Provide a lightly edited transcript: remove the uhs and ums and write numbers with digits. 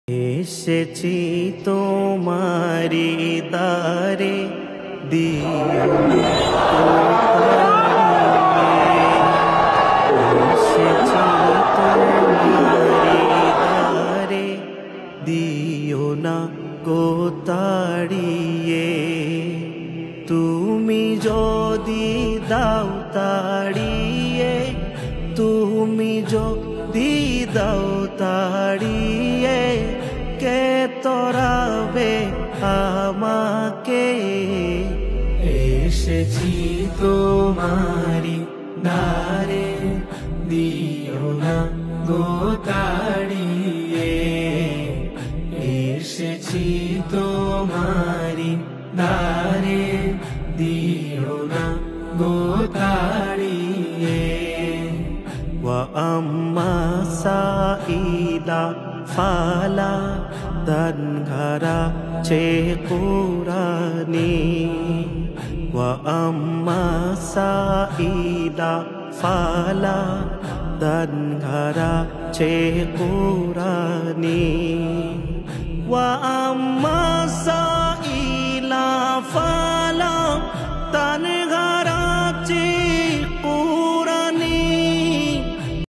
এসেছি তোমারি দ্বারে, দিও না তো তাড়িয়ে। এসেছি তোমারি দ্বারে, দিও না গো তাড়িয়ে। তুমি যদি দাও তাড়িয়ে, তুমি যদি দাও তাড়িয়ে, কে তোরাবে আমাকে। এসেছি তোমারি দ্বারে, দিও না গো তাড়িয়ে। এসেছি তোমারি দ্বারে, দিও না গো তাড়িয়ে। ওয়া আম্মা সাইলা ফালা দানঘরা চে কুরানি। ওয়া আম্মা সাইলা ফালা দানঘরা চে কুরানি। ওয়া আম্মা সাইলা ফালা দানঘরা